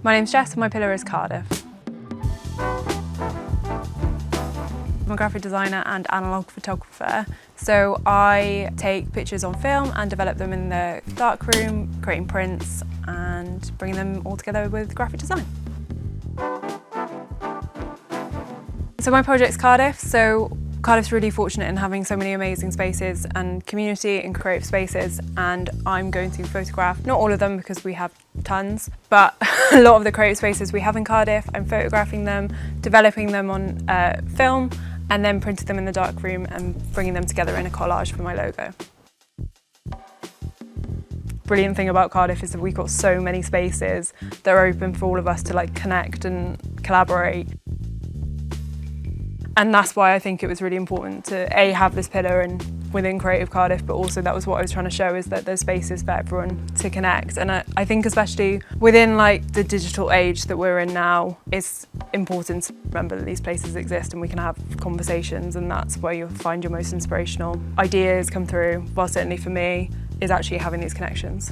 My name's Jess and my pillar is Cardiff. I'm a graphic designer and analogue photographer, so I take pictures on film and develop them in the darkroom, creating prints and bringing them all together with graphic design. So my project's Cardiff, so Cardiff's really fortunate in having so many amazing spaces and community and creative spaces, and I'm going to photograph, not all of them because we have tons, but a lot of the creative spaces we have in Cardiff. I'm photographing them, developing them on film, and then printing them in the darkroom and bringing them together in a collage for my logo. Brilliant thing about Cardiff is that we've got so many spaces that are open for all of us to connect and collaborate. And that's why I think it was really important to have this pillar within Creative Cardiff, but also that was what I was trying to show, is that there's spaces for everyone to connect. And I think especially within the digital age that we're in now, it's important to remember that these places exist and we can have conversations, and that's where you'll find your most inspirational ideas come through. Well, certainly for me, is actually having these connections.